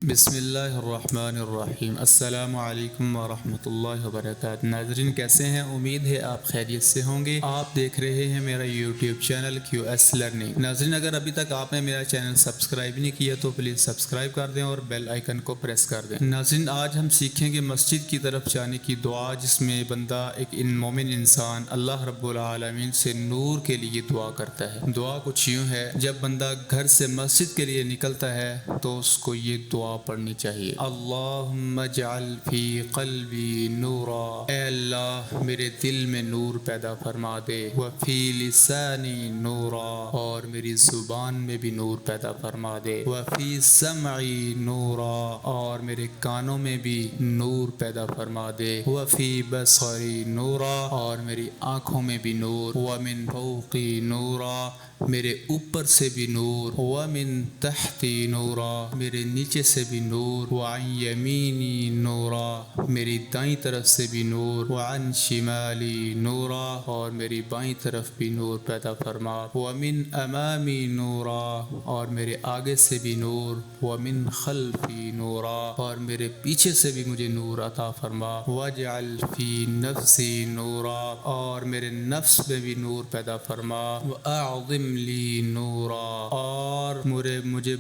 بسم اللہ الرحمن الرحیم۔ السلام علیکم ورحمۃ اللہ وبرکاتہ۔ ناظرین کیسے ہیں؟ امید ہے آپ خیریت سے ہوں گے۔ آپ دیکھ رہے ہیں میرا یوٹیوب چینل QS لرننگ۔ ناظرین اگر ابھی تک آپ نے میرا چینل سبسکرائب نہیں کیا تو پلیز سبسکرائب کر دیں اور بیل آئیکن کو پریس کر دیں۔ ناظرین آج ہم سیکھیں گے مسجد کی طرف جانے کی دعا، جس میں بندہ ایک مومن انسان اللہ رب العالمین سے نور کے لیے دعا کرتا ہے۔ دعا کچھ یوں ہے، جب بندہ گھر سے مسجد کے لیے نکلتا ہے تو اس کو یہ دعا پڑھنی چاہیے۔ اللہم اجعل فی قلبی نورا، اے اللہ میرے دل میں نور پیدا فرما دے، وفی لسانی نورا، اور میری زبان میں بھی نور پیدا فرما دے، وفی سمعی نورا، اور میرے کانوں میں بھی نور پیدا فرما دے، وفی بصری نورا، اور میری آنکھوں میں بھی نور، ومن فوقی نورا، میرے اوپر سے بھی نور، ومن تحتی نورا، میرے نیچے سے بھی نور، وعن یمینی نورا، میری دائیں طرف سے بھی نور، وعن شمالی نورا، اور میری بائیں طرف بھی نور پیدا فرما، ومن امامی نورا، اور میرے آگے سے بھی نور، ومن خلفی نورا، اور میرے پیچھے سے بھی مجھے نور عطا فرما، واجعل فی نفسی نورا، اور میرے نفس میں بھی نور پیدا فرما، واعظم لی نورا، اور مجھے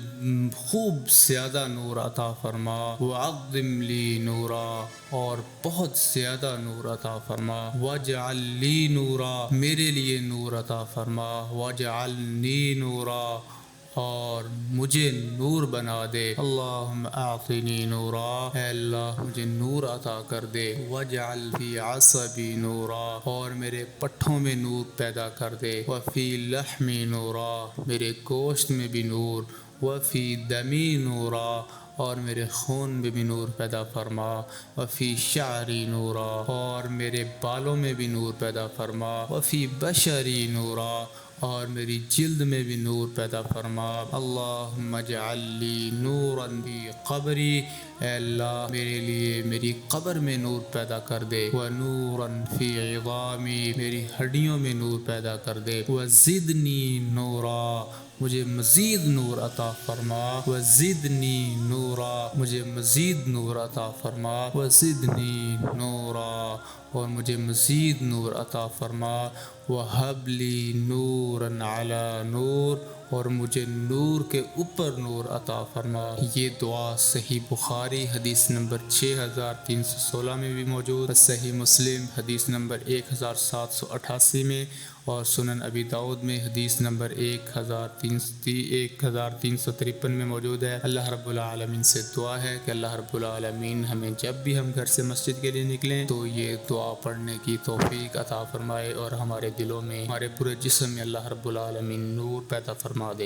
خوب زیادہ نور عطا فرما، وعظم لی نورا، اور بہت زیادہ نور عطا فرما، واجعل لی نورا، میرے لیے نور عطا فرما، واجعلنی نورا، اور مجھے نور بنا دے، اللہم اعطنی نورا، اے اللہ مجھے نور عطا کر دے، واجعل فی عصبی نورا، اور میرے پٹھوں میں نور پیدا کر دے، وفی لحمی نورا، میرے گوشت میں بھی نور، وفی دمی نورا، اور میرے خون میں بھی نور پیدا فرما، وفی شعری نورا، اور میرے بالوں میں بھی نور پیدا فرما، وفی بشری نورا، اور میری جلد میں بھی نور پیدا فرما، اللہم اجعل لی نورا فی قبری، اے اللہ میرے لیے میری قبر میں نور پیدا کر دے، ونورا فی عظامی، میری ہڈیوں میں نور پیدا کر دے، وزدنی نورا، مجھے مزید نور عطا فرما، وزدنی نورا، مجھے مزید نور عطا فرما، وزدنی نورا، اور مجھے مزید نور عطا فرما، وہب لی نورا علی نور، اور مجھے نور کے اوپر نور عطا فرما۔ یہ دعا صحیح بخاری حدیث نمبر 6316 میں بھی موجود، صحیح مسلم حدیث نمبر 1788 میں، اور سنن ابی داؤد میں حدیث نمبر 1353 میں موجود ہے۔ اللہ رب العالمین سے دعا ہے کہ اللہ رب العالمین ہمیں جب بھی ہم گھر سے مسجد کے لیے نکلیں تو یہ دعا پڑھنے کی توفیق عطا فرمائے، اور ہمارے دلوں میں، ہمارے پورے جسم میں اللہ رب العالمین نور پیدا فرما دے۔